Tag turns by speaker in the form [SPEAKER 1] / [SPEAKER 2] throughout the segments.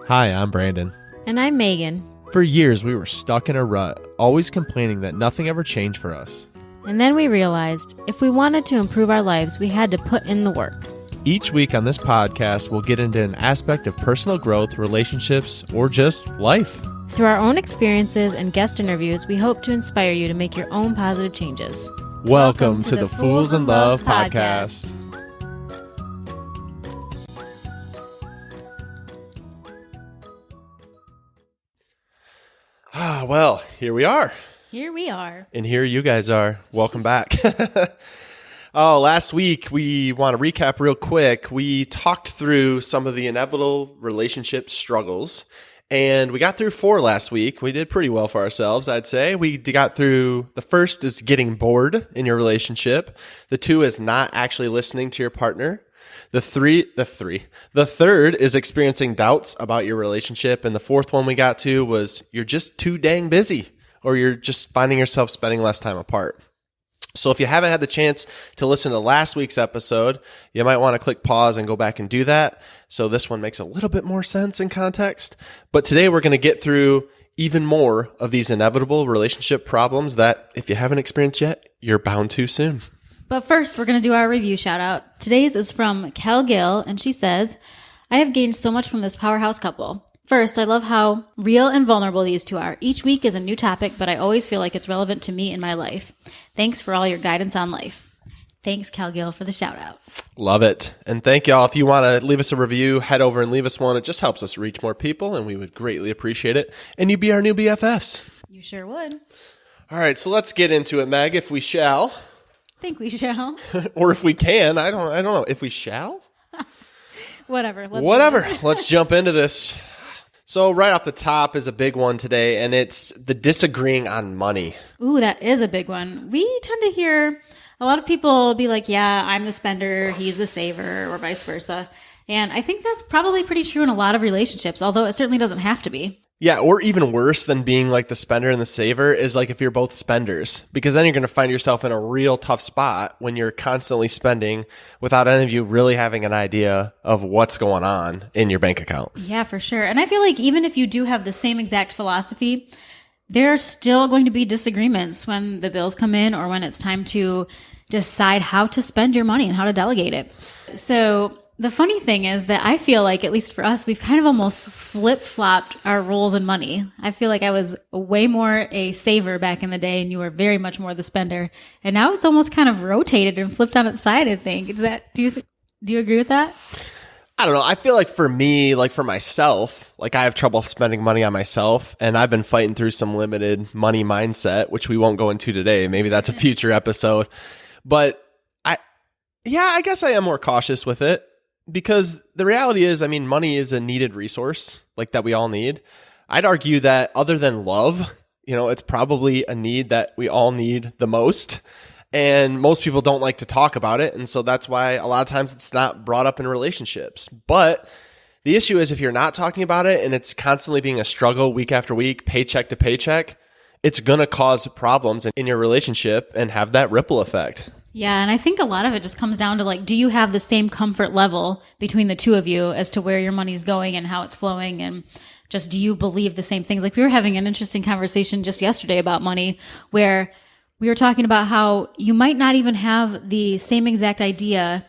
[SPEAKER 1] Hi, I'm Brandon.
[SPEAKER 2] And I'm Megan.
[SPEAKER 1] For years, we were stuck in a rut, always complaining that nothing ever changed for us.
[SPEAKER 2] And then we realized if we wanted to improve our lives, we had to put in the work.
[SPEAKER 1] Each week on this podcast, we'll get into an aspect of personal growth, relationships, or just life.
[SPEAKER 2] Through our own experiences and guest interviews, we hope to inspire you to make your own positive changes.
[SPEAKER 1] Welcome to the Fools in Love podcast. Well, here we are.
[SPEAKER 2] Here we are.
[SPEAKER 1] And here you guys are. Welcome back. Last week, we want to recap real quick. We talked through some of the inevitable relationship struggles, and we got through 4 last week. We did pretty well for ourselves, I'd say. We got through, the first is getting bored in your relationship. The 2 is not actually listening to your partner. The third is experiencing doubts about your relationship. And the 4th one we got to was you're just too dang busy, or you're just finding yourself spending less time apart. So if you haven't had the chance to listen to last week's episode, you might want to click pause and go back and do that. So this one makes a little bit more sense in context. But today we're going to get through even more of these inevitable relationship problems that if you haven't experienced yet, you're bound to soon.
[SPEAKER 2] But first, we're going to do our review shout out. Today's is from Cal Gill, and she says, I have gained so much from this powerhouse couple. First, I love how real and vulnerable these 2 are. Each week is a new topic, but I always feel like it's relevant to me in my life. Thanks for all your guidance on life. Thanks, Cal Gill, for the shout out.
[SPEAKER 1] Love it. And thank y'all. If you want to leave us a review, head over and leave us one. It just helps us reach more people, and we would greatly appreciate it. And you'd be our new BFFs.
[SPEAKER 2] You sure would.
[SPEAKER 1] All right, so let's get into it, Meg, if we shall.
[SPEAKER 2] Think we shall.
[SPEAKER 1] Or if we can. I don't know. If we shall?
[SPEAKER 2] Whatever.
[SPEAKER 1] Let's jump into this. So right off the top is a big one today, and it's the disagreeing on money.
[SPEAKER 2] Ooh, that is a big one. We tend to hear a lot of people be like, yeah, I'm the spender, he's the saver, or vice versa. And I think that's probably pretty true in a lot of relationships, although it certainly doesn't have to be.
[SPEAKER 1] Yeah, or even worse than being like the spender and the saver is like if you're both spenders, because then you're going to find yourself in a real tough spot when you're constantly spending without any of you really having an idea of what's going on in your bank account.
[SPEAKER 2] Yeah, for sure. And I feel like even if you do have the same exact philosophy, there are still going to be disagreements when the bills come in or when it's time to decide how to spend your money and how to delegate it. So the funny thing is that I feel like, at least for us, we've kind of almost flip-flopped our roles in money. I feel like I was way more a saver back in the day, and you were very much more the spender. And now it's almost kind of rotated and flipped on its side, I think. Do you agree with that?
[SPEAKER 1] I don't know. I feel like for me, like for myself, like I have trouble spending money on myself, and I've been fighting through some limited money mindset, which we won't go into today. Maybe that's a future episode. But I guess I am more cautious with it. Because the reality is, I mean, money is a needed resource, like that we all need. I'd argue that other than love, it's probably a need that we all need the most. And most people don't like to talk about it. And so that's why a lot of times it's not brought up in relationships. But the issue is if you're not talking about it and it's constantly being a struggle week after week, paycheck to paycheck, it's going to cause problems in your relationship and have that ripple effect.
[SPEAKER 2] Yeah, and I think a lot of it just comes down to like, do you have the same comfort level between the 2 of you as to where your money's going and how it's flowing, and just do you believe the same things? Like we were having an interesting conversation just yesterday about money where we were talking about how you might not even have the same exact idea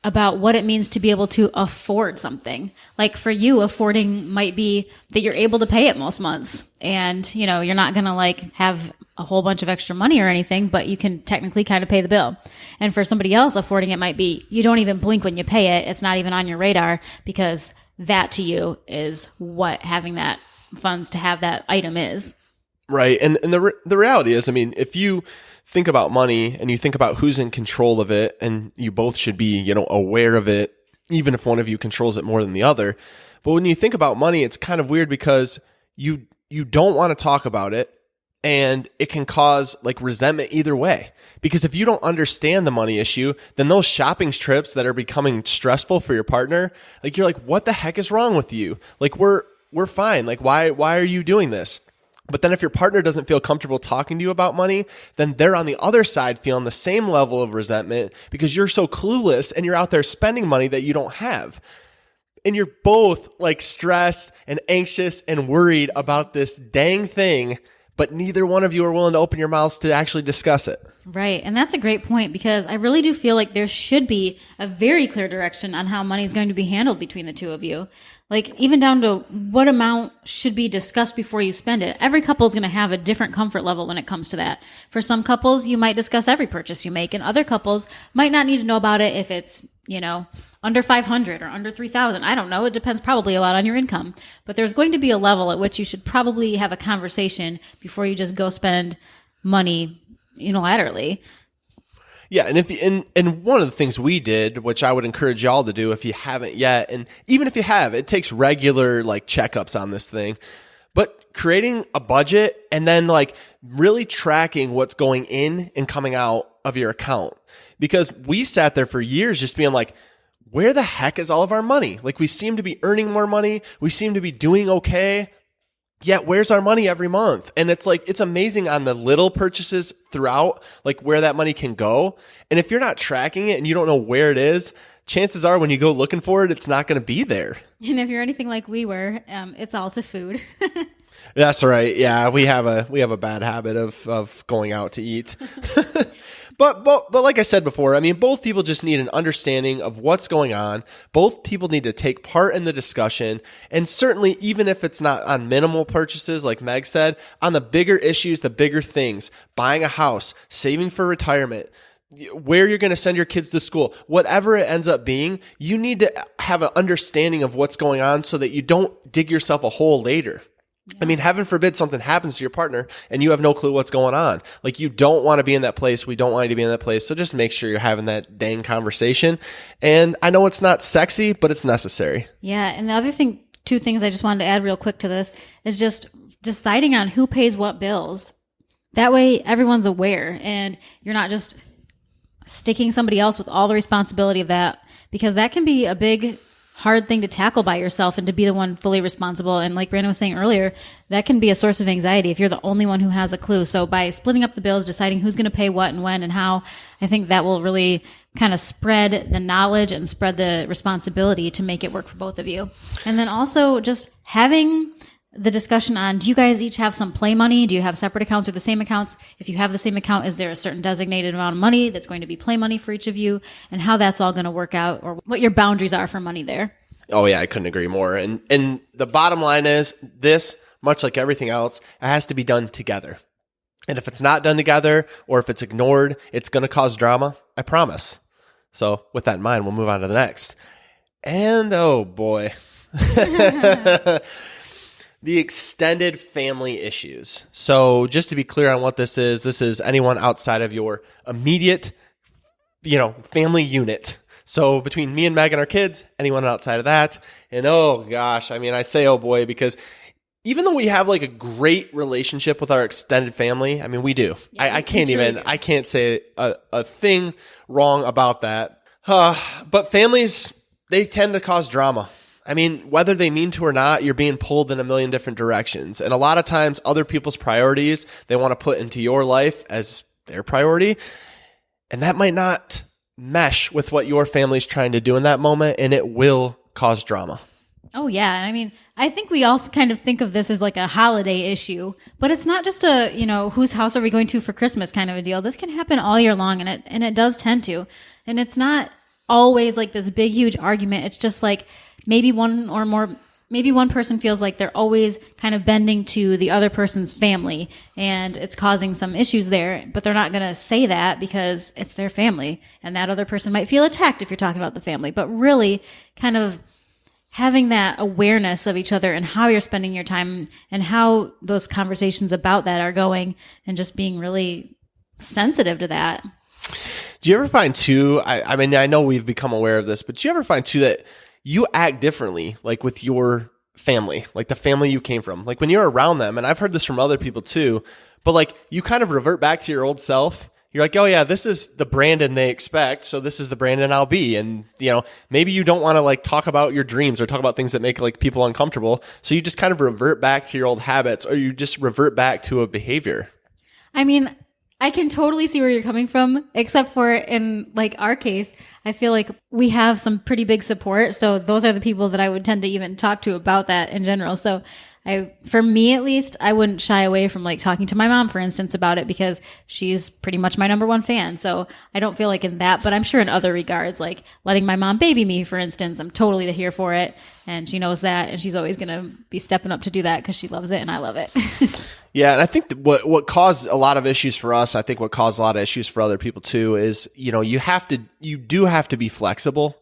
[SPEAKER 2] about what it means to be able to afford something. Like for you, affording might be that you're able to pay it most months, and you're not going to like have a whole bunch of extra money or anything, but you can technically kind of pay the bill. And for somebody else, affording it might be you don't even blink when you pay it. It's not even on your radar, because that to you is what having that funds to have that item is.
[SPEAKER 1] Right. And the reality is, I mean, if you think about money and you think about who's in control of it, and you both should be, aware of it, even if one of you controls it more than the other. But when you think about money, it's kind of weird because you don't want to talk about it. And it can cause like resentment either way. Because if you don't understand the money issue, then those shopping trips that are becoming stressful for your partner, like you're like, what the heck is wrong with you? Like we're fine. Like why are you doing this? But then if your partner doesn't feel comfortable talking to you about money, then they're on the other side feeling the same level of resentment because you're so clueless and you're out there spending money that you don't have. and you're both like stressed and anxious and worried about this dang thing, but neither one of you are willing to open your mouths to actually discuss it.
[SPEAKER 2] Right. And that's a great point, because I really do feel like there should be a very clear direction on how money is going to be handled between the two of you. Like, even down to what amount should be discussed before you spend it. Every couple is going to have a different comfort level when it comes to that. For some couples, you might discuss every purchase you make, and other couples might not need to know about it if it's, under 500 or under 3,000. I don't know. It depends probably a lot on your income. But there's going to be a level at which you should probably have a conversation before you just go spend money unilaterally.
[SPEAKER 1] Yeah, and one of the things we did, which I would encourage y'all to do if you haven't yet, and even if you have, it takes regular like checkups on this thing, but creating a budget and then like really tracking what's going in and coming out of your account. Because we sat there for years just being like, where the heck is all of our money? Like, we seem to be earning more money, we seem to be doing okay. Yet where's our money every month? And it's like, it's amazing on the little purchases throughout, like where that money can go. And if you're not tracking it and you don't know where it is, chances are when you go looking for it, it's not going to be there.
[SPEAKER 2] And if you're anything like we were, it's all to food.
[SPEAKER 1] That's right. Yeah, we have a bad habit of going out to eat. But like I said before, I mean, both people just need an understanding of what's going on. Both people need to take part in the discussion. And certainly, even if it's not on minimal purchases, like Meg said, on the bigger issues, the bigger things, buying a house, saving for retirement, where you're going to send your kids to school, whatever it ends up being, you need to have an understanding of what's going on so that you don't dig yourself a hole later. I mean, heaven forbid something happens to your partner and you have no clue what's going on. Like, you don't want to be in that place. We don't want you to be in that place. So just make sure you're having that dang conversation. And I know it's not sexy, but it's necessary.
[SPEAKER 2] Yeah. And the other thing, two things I just wanted to add real quick to this is just deciding on who pays what bills. That way everyone's aware and you're not just sticking somebody else with all the responsibility of that, because that can be a big hard thing to tackle by yourself and to be the one fully responsible. And like Brandon was saying earlier, that can be a source of anxiety if you're the only one who has a clue. So by splitting up the bills, deciding who's going to pay what and when and how, I think that will really kind of spread the knowledge and spread the responsibility to make it work for both of you. And then also just having the discussion on, do you guys each have some play money? Do you have separate accounts or the same accounts? If you have the same account, is there a certain designated amount of money that's going to be play money for each of you, and how that's all going to work out, or what your boundaries are for money there?
[SPEAKER 1] Oh yeah, I couldn't agree more. And the bottom line is this, much like everything else, it has to be done together. And if it's not done together, or if it's ignored, it's going to cause drama. I promise. So with that in mind, we'll move on to the next. And oh boy. The extended family issues. So just to be clear on what this is anyone outside of your immediate, family unit. So between me and Meg and our kids, anyone outside of that. And oh gosh, I mean, I say oh boy, because even though we have like a great relationship with our extended family, I mean, we do. Yeah, I can't say a thing wrong about that. But families, they tend to cause drama. I mean, whether they mean to or not, you're being pulled in a million different directions. And a lot of times other people's priorities, they want to put into your life as their priority. And that might not mesh with what your family's trying to do in that moment, and it will cause drama.
[SPEAKER 2] Oh yeah. I mean, I think we all kind of think of this as like a holiday issue, but it's not just a, whose house are we going to for Christmas kind of a deal. This can happen all year long, and it does tend to. And it's not always like this big, huge argument. It's just like maybe one person feels like they're always kind of bending to the other person's family, and it's causing some issues there, but they're not going to say that because it's their family, and that other person might feel attacked if you're talking about the family. But really kind of having that awareness of each other and how you're spending your time and how those conversations about that are going, and just being really sensitive to that.
[SPEAKER 1] Do you ever find too, I mean, I know we've become aware of this, but do you ever find too that you act differently, like with your family, like the family you came from, like when you're around them? And I've heard this from other people too, but like you kind of revert back to your old self. You're like, oh yeah, this is the Brandon they expect, so this is the Brandon I'll be. And maybe you don't want to like talk about your dreams or talk about things that make like people uncomfortable. So you just kind of revert back to your old habits, or you just revert back to a behavior.
[SPEAKER 2] I mean, I can totally see where you're coming from, except for in like our case, I feel like we have some pretty big support. So those are the people that I would tend to even talk to about that in general. So for me at least, I wouldn't shy away from like talking to my mom, for instance, about it because she's pretty much my number one fan. So I don't feel like in that, but I'm sure in other regards, like letting my mom baby me, for instance, I'm totally here for it. And she knows that. And she's always going to be stepping up to do that because she loves it and I love it.
[SPEAKER 1] Yeah, and I think that what caused a lot of issues for us, I think what caused a lot of issues for other people too, is, you do have to be flexible.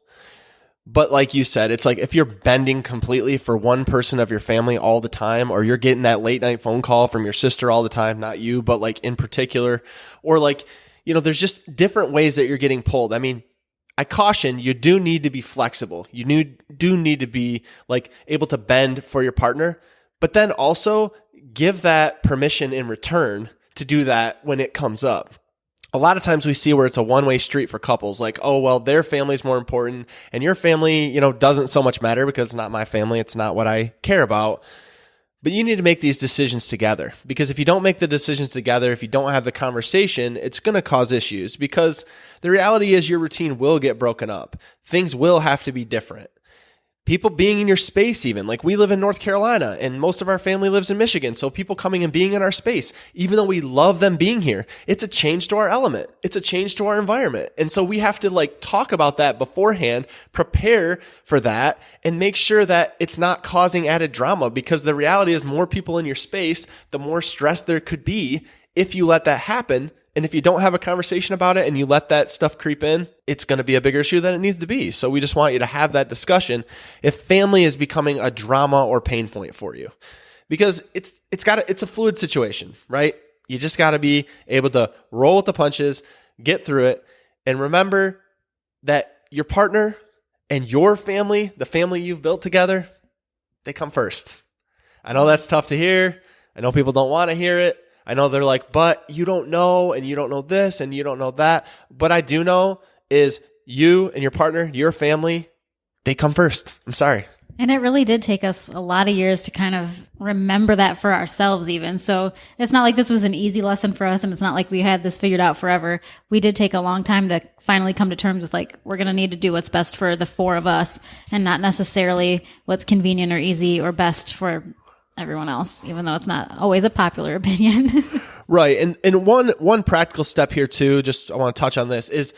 [SPEAKER 1] But like you said, it's like if you're bending completely for one person of your family all the time, or you're getting that late night phone call from your sister all the time, not you, but like in particular, or like, there's just different ways that you're getting pulled. I mean, I caution you do need to be flexible. You do need to be like able to bend for your partner, but then also give that permission in return to do that when it comes up. A lot of times we see where it's a one-way street for couples, like, oh, well, their family's more important and your family, doesn't so much matter because it's not my family. It's not what I care about. But you need to make these decisions together, because if you don't make the decisions together, if you don't have the conversation, it's going to cause issues, because the reality is your routine will get broken up. Things will have to be different. People being in your space, even like we live in North Carolina and most of our family lives in Michigan. So people coming and being in our space, even though we love them being here, it's a change to our element. It's a change to our environment. And so we have to like talk about that beforehand, prepare for that, and make sure that it's not causing added drama, because the reality is more people in your space, the more stress there could be if you let that happen. And if you don't have a conversation about it and you let that stuff creep in, it's going to be a bigger issue than it needs to be. So we just want you to have that discussion if family is becoming a drama or pain point for you, because it's a fluid situation, right? You just got to be able to roll with the punches, get through it, and remember that your partner and your family, the family you've built together, they come first. I know that's tough to hear. I know people don't want to hear it. I know they're like, but you don't know, and you don't know this, and you don't know that. But I do know is you and your partner, your family, they come first. I'm sorry.
[SPEAKER 2] And it really did take us a lot of years to kind of remember that for ourselves even. So it's not like this was an easy lesson for us, and it's not like we had this figured out forever. We did take a long time to finally come to terms with like, we're going to need to do what's best for the four of us and not necessarily what's convenient or easy or best for everyone else, even though it's not always a popular opinion.
[SPEAKER 1] Right. And one practical step here too, just I want to touch on this, is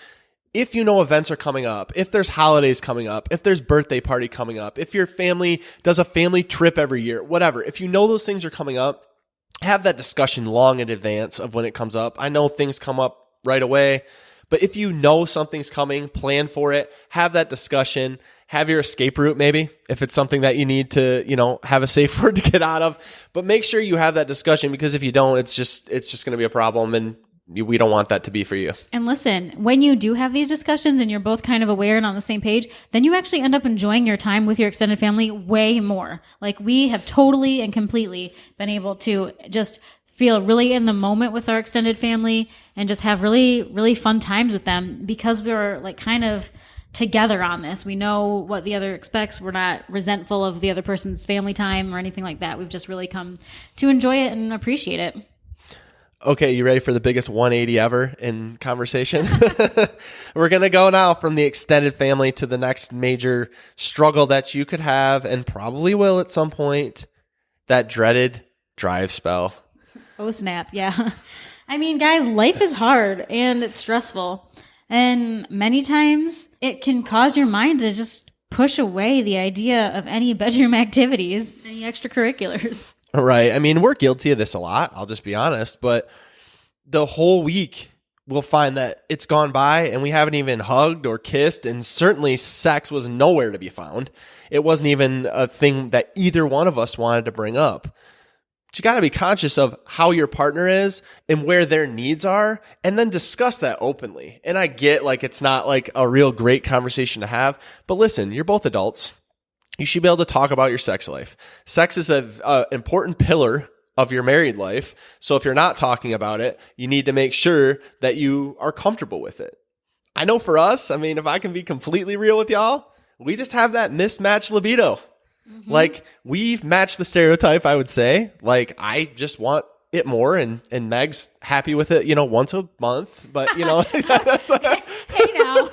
[SPEAKER 1] if you know events are coming up, if there's holidays coming up, if there's birthday party coming up, if your family does a family trip every year, whatever, if you know those things are coming up, have that discussion long in advance of when it comes up. I know things come up right away, but if you know something's coming, plan for it, have that discussion. Have your escape route, maybe, if it's something that you need to, have a safe word to get out of. But make sure you have that discussion, because if you don't, it's just going to be a problem, and we don't want that to be for you. And
[SPEAKER 2] listen, when you do have these discussions and you're both kind of aware and on the same page, then you actually end up enjoying your time with your extended family way more. Like, we have totally and completely been able to just feel really in the moment with our extended family and just have really, really fun times with them, because we're like kind of together on this. We know what the other expects. We're not resentful of the other person's family time or anything like that. We've just really come to enjoy it and appreciate it.
[SPEAKER 1] Okay, you ready for the biggest 180 ever in conversation? We're going to go now from the extended family to the next major struggle that you could have and probably will at some point, that dreaded drive spell.
[SPEAKER 2] Oh, snap. Yeah. I mean, guys, life is hard and it's stressful. And many times it can cause your mind to just push away the idea of any bedroom activities, any extracurriculars.
[SPEAKER 1] Right. I mean, we're guilty of this a lot. I'll just be honest. But the whole week, we'll find that it's gone by and we haven't even hugged or kissed. And certainly sex was nowhere to be found. It wasn't even a thing that either one of us wanted to bring up. But you got to be conscious of how your partner is and where their needs are, and then discuss that openly. And I get like it's not like a real great conversation to have, but listen, you're both adults. You should be able to talk about your sex life. Sex is an important pillar of your married life. So if you're not talking about it, you need to make sure that you are comfortable with it. I know for us, I mean, if I can be completely real with y'all, we just have that mismatched libido. Mm-hmm. Like, we've matched the stereotype, I would say. Like, I just want it more, and Meg's happy with it, once a month, but that's
[SPEAKER 2] Hey now.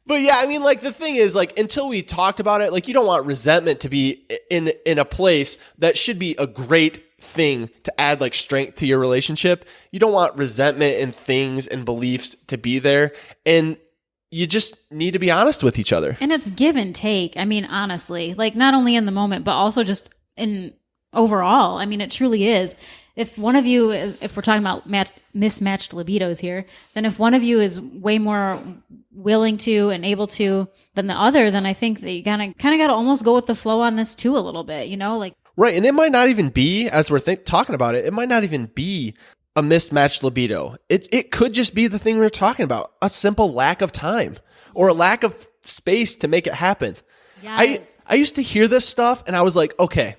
[SPEAKER 1] But yeah, I mean, like, the thing is, like, until we talked about it, like, you don't want resentment to be in a place that should be a great thing to add, like, strength to your relationship. You don't want resentment and things and beliefs to be there. And you just need to be honest with each other.
[SPEAKER 2] And it's give and take. I mean, honestly, like, not only in the moment, but also just in overall. I mean, it truly is. If one of you is, if we're talking about mismatched libidos here, then if one of you is way more willing to and able to than the other, then I think that you kind of got to almost go with the flow on this too a little bit, like.
[SPEAKER 1] Right. And it might not even be, as we're talking about it, it might not even be a mismatched libido. It could just be the thing we were talking about, a simple lack of time or a lack of space to make it happen.
[SPEAKER 2] Yes.
[SPEAKER 1] I used to hear this stuff and I was like, okay,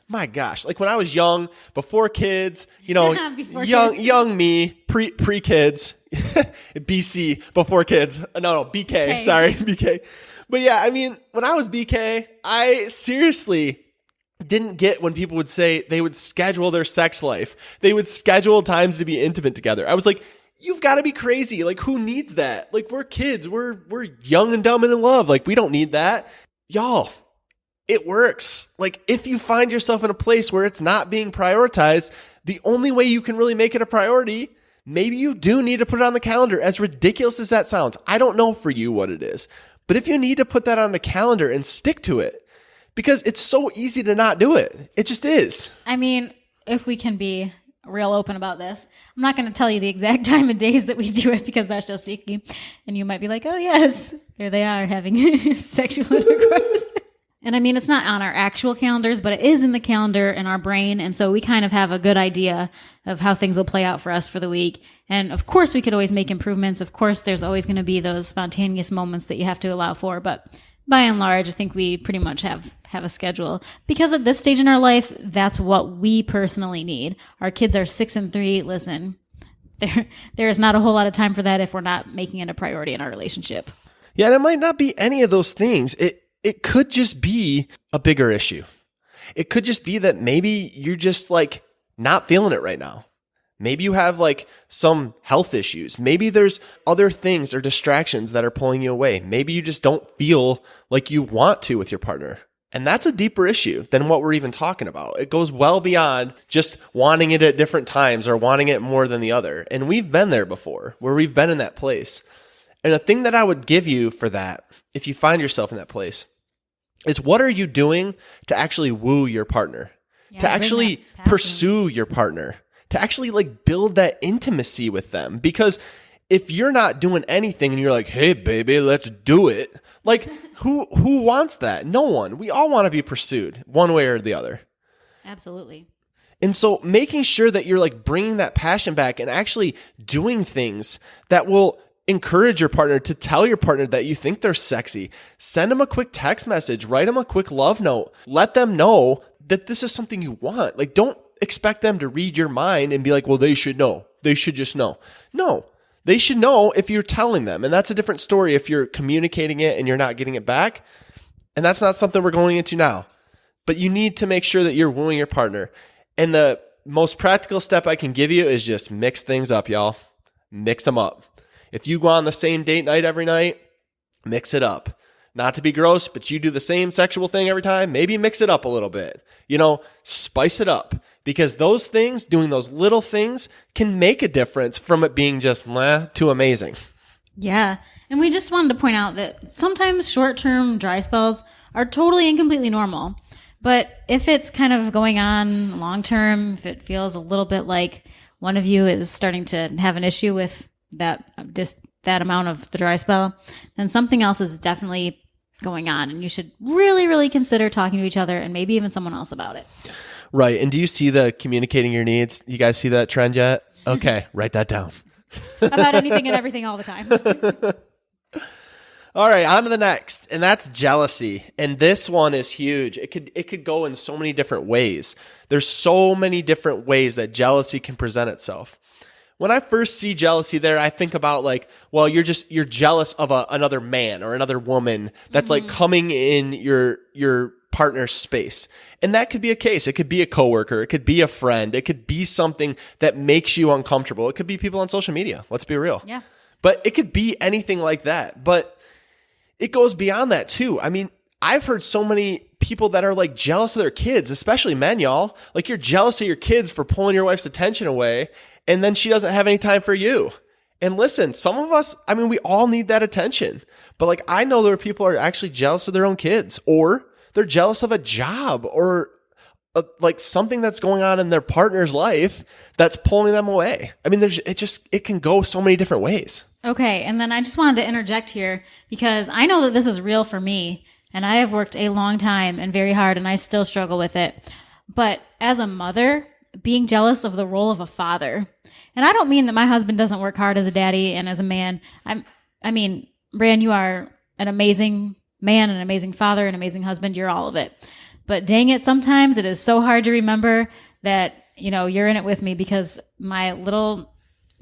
[SPEAKER 1] my gosh, like when I was young, before kids, young me, pre kids, BC, before kids. No, BK,
[SPEAKER 2] Okay.
[SPEAKER 1] Sorry, BK. But yeah, I mean, when I was BK, I seriously didn't get when people would say they would schedule their sex life. They would schedule times to be intimate together. I was like, you've got to be crazy. Like, who needs that? Like, we're kids. We're young and dumb and in love. Like, we don't need that. Y'all, it works. Like, if you find yourself in a place where it's not being prioritized, the only way you can really make it a priority, maybe you do need to put it on the calendar, as ridiculous as that sounds. I don't know for you what it is, but if you need to put that on the calendar and stick to it, because it's so easy to not do it. It just is.
[SPEAKER 2] I mean, if we can be real open about this, I'm not going to tell you the exact time of days that we do it because that's just icky. And you might be like, oh yes, there they are having sexual intercourse. And I mean, it's not on our actual calendars, but it is in the calendar in our brain. And so we kind of have a good idea of how things will play out for us for the week. And of course, we could always make improvements. Of course, there's always going to be those spontaneous moments that you have to allow for. But by and large, I think we pretty much have a schedule. Because at this stage in our life, that's what we personally need. Our kids are 6 and 3. Listen, there is not a whole lot of time for that if we're not making it a priority in our relationship.
[SPEAKER 1] Yeah, and it might not be any of those things. It could just be a bigger issue. It could just be that maybe you're just like not feeling it right now. Maybe you have like some health issues. Maybe there's other things or distractions that are pulling you away. Maybe you just don't feel like you want to with your partner. And that's a deeper issue than what we're even talking about. It goes well beyond just wanting it at different times or wanting it more than the other. And we've been there before, where we've been in that place. And the thing that I would give you for that, if you find yourself in that place, is what are you doing to actually woo your partner, to actually pursue your partner, to actually like build that intimacy with them? Because if you're not doing anything and you're like, hey, baby, let's do it. Like, who wants that? No one. We all want to be pursued one way or the other.
[SPEAKER 2] Absolutely.
[SPEAKER 1] And so making sure that you're like bringing that passion back and actually doing things that will encourage your partner, to tell your partner that you think they're sexy. Send them a quick text message, write them a quick love note. Let them know that this is something you want. Like, don't expect them to read your mind and be like, well, they should know. They should just know. No, they should know if you're telling them. And that's a different story if you're communicating it and you're not getting it back. And that's not something we're going into now. But you need to make sure that you're wooing your partner. And the most practical step I can give you is just mix things up, y'all. Mix them up. If you go on the same date night every night, mix it up. Not to be gross, but you do the same sexual thing every time, maybe mix it up a little bit. Spice it up. Because those things, doing those little things, can make a difference from it being just meh to amazing.
[SPEAKER 2] Yeah. And we just wanted to point out that sometimes short-term dry spells are totally and completely normal. But if it's kind of going on long-term, if it feels a little bit like one of you is starting to have an issue with that amount of the dry spell, then something else is definitely going on. And you should really, really consider talking to each other and maybe even someone else about it.
[SPEAKER 1] Right. And do you see the communicating your needs? You guys see that trend yet? Okay. Write that down.
[SPEAKER 2] About anything and everything all the time.
[SPEAKER 1] All right, on to the next, and that's jealousy. And this one is huge. It could go in so many different ways. There's so many different ways that jealousy can present itself. When I first see jealousy there, I think about like, well, you're you're jealous of another man or another woman that's like coming in your partner's space. And that could be a case. It could be a coworker. It could be a friend. It could be something that makes you uncomfortable. It could be people on social media. Let's be real.
[SPEAKER 2] Yeah.
[SPEAKER 1] But it could be anything like that. But it goes beyond that too. I mean, I've heard so many people that are like jealous of their kids, especially men, y'all. Like you're jealous of your kids for pulling your wife's attention away, and then she doesn't have any time for you. And listen, some of us, I mean, we all need that attention. But like I know there are people who are actually jealous of their own kids, or they're jealous of a job, or like something that's going on in their partner's life that's pulling them away. I mean, it can go so many different ways.
[SPEAKER 2] Okay. And then I just wanted to interject here because I know that this is real for me, and I have worked a long time and very hard, and I still struggle with it. But as a mother, being jealous of the role of a father, and I don't mean that my husband doesn't work hard as a daddy and as a man. I mean, Bran, you are an amazing man, an amazing father, an amazing husband. You're all of it. But dang it, sometimes it is so hard to remember that, you're in it with me, because my little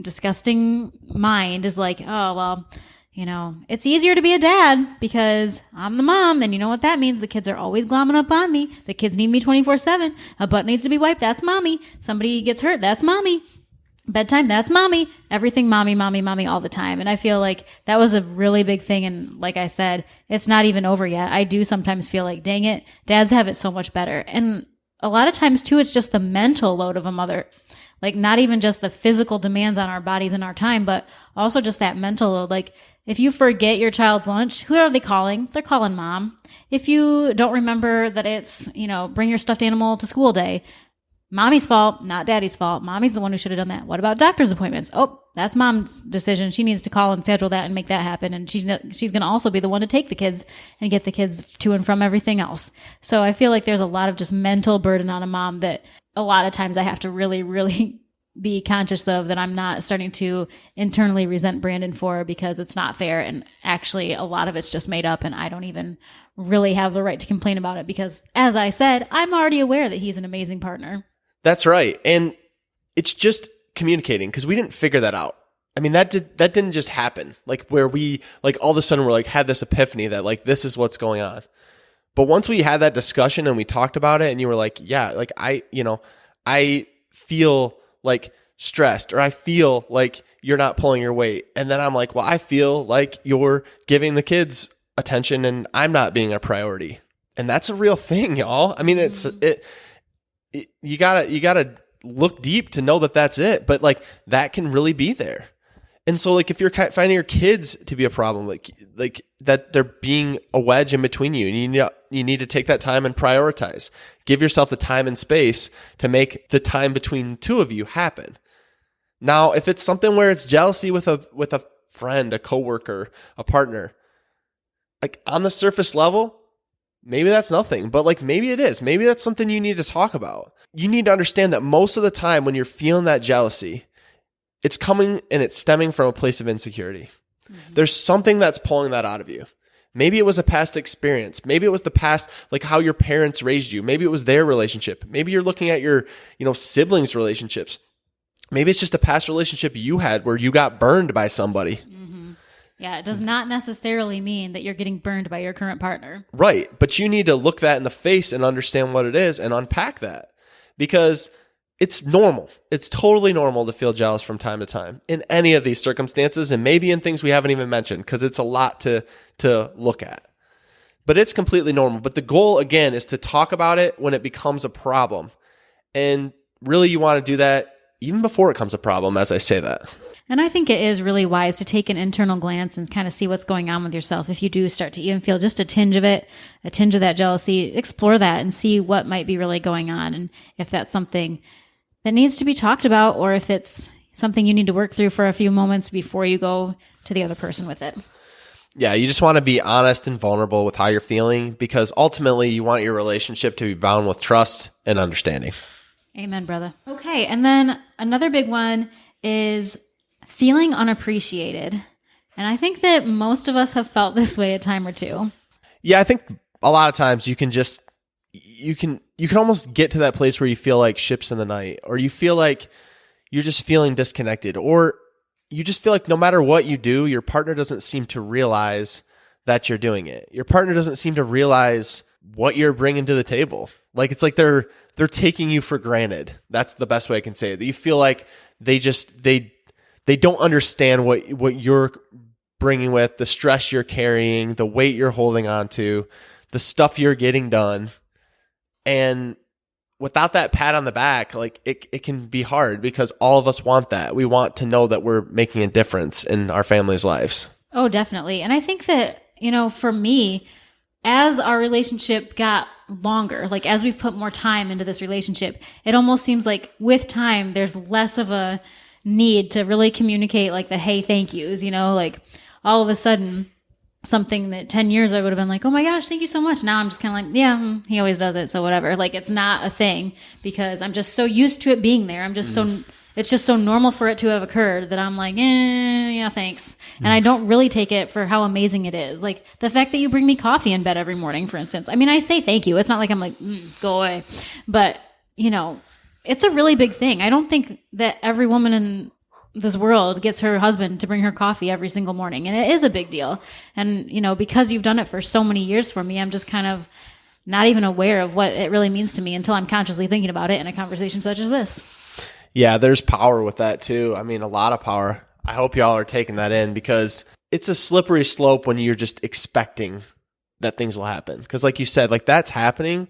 [SPEAKER 2] disgusting mind is like, oh, well, it's easier to be a dad because I'm the mom. And you know what that means? The kids are always glomming up on me. The kids need me 24/7. A butt needs to be wiped. That's mommy. Somebody gets hurt. That's mommy. Bedtime. That's mommy. Everything mommy, mommy, mommy all the time. And I feel like that was a really big thing. And like I said, it's not even over yet. I do sometimes feel like, dang it, dads have it so much better. And a lot of times too, it's just the mental load of a mother. Like not even just the physical demands on our bodies and our time, but also just that mental load. Like if you forget your child's lunch, who are they calling? They're calling mom. If you don't remember that it's, bring your stuffed animal to school day, mommy's fault, not daddy's fault. Mommy's the one who should have done that. What about doctor's appointments? Oh, that's mom's decision. She needs to call and schedule that and make that happen. And she's going to also be the one to take the kids and get the kids to and from everything else. So I feel like there's a lot of just mental burden on a mom that a lot of times I have to really, really be conscious of, that I'm not starting to internally resent Brandon for, because it's not fair. And actually a lot of it's just made up, and I don't even really have the right to complain about it because, as I said, I'm already aware that he's an amazing partner.
[SPEAKER 1] That's right. And it's just communicating, because we didn't figure that out. I mean, that didn't just happen. Like where we like all of a sudden we're like had this epiphany that like this is what's going on. But once we had that discussion and we talked about it, and you were like, yeah, like I feel like stressed, or I feel like you're not pulling your weight. And then I'm like, well, I feel like you're giving the kids attention and I'm not being a priority. And that's a real thing, y'all. I mean, you gotta look deep to know that that's it. But like that can really be there. And so like if you're finding your kids to be a problem, like that they're being a wedge in between you, and you need to take that time and prioritize. Give yourself the time and space to make the time between two of you happen. Now, if it's something where it's jealousy with a friend, a coworker, a partner, like on the surface level, maybe that's nothing, but like maybe it is. Maybe that's something you need to talk about. You need to understand that most of the time when you're feeling that jealousy, it's coming and it's stemming from a place of insecurity. Mm-hmm. There's something that's pulling that out of you. Maybe it was a past experience. Maybe it was the past, like how your parents raised you. Maybe it was their relationship. Maybe you're looking at your, siblings' relationships. Maybe it's just a past relationship you had where you got burned by somebody.
[SPEAKER 2] Mm-hmm. Yeah, it does not necessarily mean that you're getting burned by your current partner.
[SPEAKER 1] Right. But you need to look that in the face and understand what it is and unpack that, because it's normal. It's totally normal to feel jealous from time to time in any of these circumstances, and maybe in things we haven't even mentioned, because it's a lot to look at. But it's completely normal. But the goal, again, is to talk about it when it becomes a problem. And really, you want to do that even before it becomes a problem, as I say that.
[SPEAKER 2] And I think it is really wise to take an internal glance and kind of see what's going on with yourself. If you do start to even feel just a tinge of it, a tinge of that jealousy, explore that and see what might be really going on. And if that's something that needs to be talked about, or if it's something you need to work through for a few moments before you go to the other person with it.
[SPEAKER 1] Yeah, you just want to be honest and vulnerable with how you're feeling, because ultimately you want your relationship to be bound with trust and understanding.
[SPEAKER 2] Amen, brother. Okay, and then another big one is feeling unappreciated. And I think that most of us have felt this way a time or two.
[SPEAKER 1] Yeah, I think a lot of times you can almost get to that place where you feel like ships in the night, or you feel like you're just feeling disconnected, or you just feel like no matter what you do, your partner doesn't seem to realize that you're doing it. Your partner doesn't seem to realize what you're bringing to the table. Like, it's like they're taking you for granted. That's the best way I can say it. You feel like they don't understand what you're bringing with, the stress you're carrying, the weight you're holding on to, the stuff you're getting done. And without that pat on the back, like it can be hard because all of us want that. We want to know that we're making a difference in our families' lives.
[SPEAKER 2] Oh, definitely. And I think that, for me, as our relationship got longer, like as we've put more time into this relationship, it almost seems like with time, there's less of a need to really communicate like the, hey, thank yous, like all of a sudden something that 10 years I would have been like, oh my gosh, thank you so much. Now I'm just kind of like, yeah, he always does it. So whatever. Like it's not a thing because I'm just so used to it being there. I'm just it's just so normal for it to have occurred that I'm like, yeah, thanks. And I don't really take it for how amazing it is. Like the fact that you bring me coffee in bed every morning, for instance. I mean, I say thank you. It's not like I'm like, go away. But, it's a really big thing. I don't think that every woman in this world gets her husband to bring her coffee every single morning. And it is a big deal. And, because you've done it for so many years for me, I'm just kind of not even aware of what it really means to me until I'm consciously thinking about it in a conversation such as this.
[SPEAKER 1] Yeah, there's power with that too. I mean, a lot of power. I hope y'all are taking that in because it's a slippery slope when you're just expecting that things will happen. Because like you said, like that's happening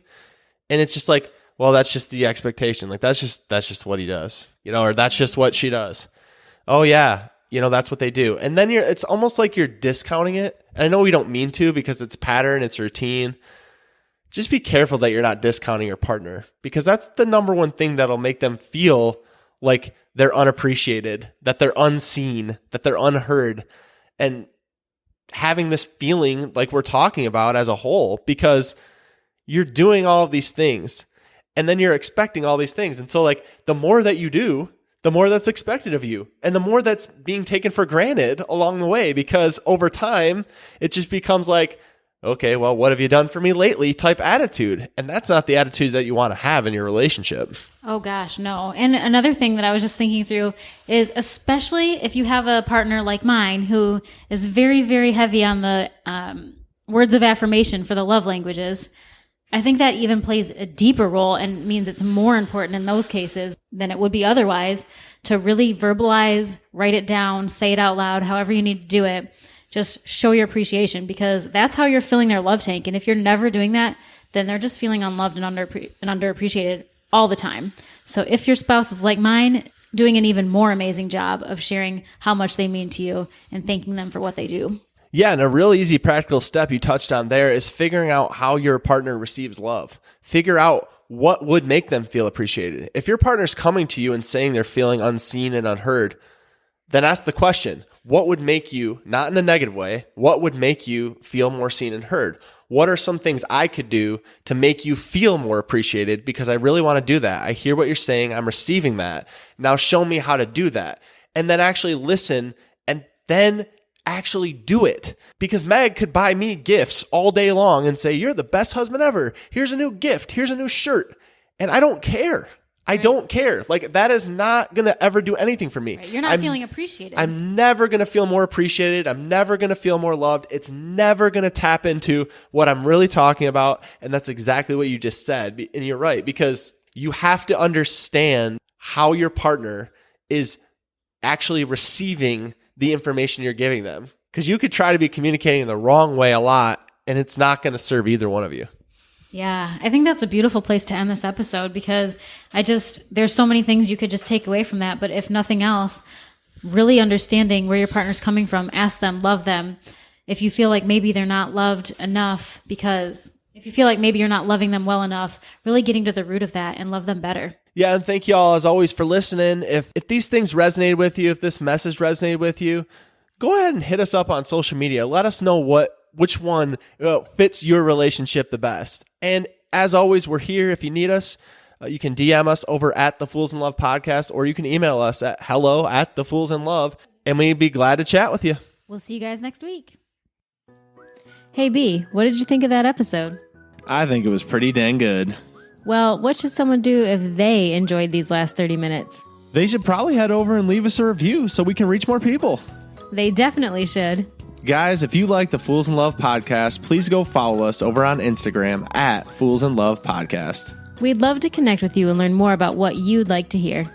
[SPEAKER 1] and it's just like, well, that's just the expectation. Like that's just what he does, or that's just what she does. Oh yeah, that's what they do. And then it's almost like you're discounting it. And I know we don't mean to because it's pattern, it's routine. Just be careful that you're not discounting your partner because that's the number one thing that'll make them feel like they're unappreciated, that they're unseen, that they're unheard, and having this feeling like we're talking about as a whole because you're doing all of these things and then you're expecting all these things. And so like the more that you do, the more that's expected of you and the more that's being taken for granted along the way because over time it just becomes like, okay, well, what have you done for me lately type attitude. And that's not the attitude that you want to have in your relationship.
[SPEAKER 2] Oh gosh, no. And another thing that I was just thinking through is especially if you have a partner like mine who is very, very heavy on the words of affirmation for the love languages, I think that even plays a deeper role and means it's more important in those cases than it would be otherwise to really verbalize, write it down, say it out loud, however you need to do it. Just show your appreciation because that's how you're filling their love tank. And if you're never doing that, then they're just feeling unloved and underappreciated all the time. So if your spouse is like mine, doing an even more amazing job of sharing how much they mean to you and thanking them for what they do.
[SPEAKER 1] Yeah, and a real easy practical step you touched on there is figuring out how your partner receives love. Figure out what would make them feel appreciated. If your partner's coming to you and saying they're feeling unseen and unheard, then ask the question, what would make you, not in a negative way, what would make you feel more seen and heard? What are some things I could do to make you feel more appreciated? Because I really want to do that. I hear what you're saying. I'm receiving that. Now show me how to do that. And then actually listen and then actually do it. Because Meg could buy me gifts all day long and say, you're the best husband ever. Here's a new gift. Here's a new shirt. And I don't care. I don't care. Like that is not going to ever do anything for me.
[SPEAKER 2] Right. You're not feeling appreciated.
[SPEAKER 1] I'm never going to feel more appreciated. I'm never going to feel more loved. It's never going to tap into what I'm really talking about. And that's exactly what you just said. And you're right, because you have to understand how your partner is actually receiving the information you're giving them. Because you could try to be communicating the wrong way a lot, and it's not going to serve either one of you.
[SPEAKER 2] Yeah, I think that's a beautiful place to end this episode because there's so many things you could just take away from that. But if nothing else, really understanding where your partner's coming from, ask them, love them. If you feel like maybe they're not loved enough if you feel like maybe you're not loving them well enough, really getting to the root of that and love them better.
[SPEAKER 1] Yeah, and thank you all as always for listening. If these things resonated with you, if this message resonated with you, go ahead and hit us up on social media. Let us know which one fits your relationship the best. And as always, we're here if you need us. You can DM us over at the Fools in Love podcast, or you can email us at hello@thefoolsinlove, and we'd be glad to chat with you.
[SPEAKER 2] We'll see you guys next week. Hey B, what did you think of that episode?
[SPEAKER 3] I think it was pretty dang good.
[SPEAKER 2] Well, what should someone do if they enjoyed these last 30 minutes?
[SPEAKER 3] They should probably head over and leave us a review so we can reach more people.
[SPEAKER 2] They definitely should.
[SPEAKER 3] Guys, if you like the Fools in Love podcast, please go follow us over on Instagram at Fools in Love Podcast.
[SPEAKER 4] We'd love to connect with you and learn more about what you'd like to hear.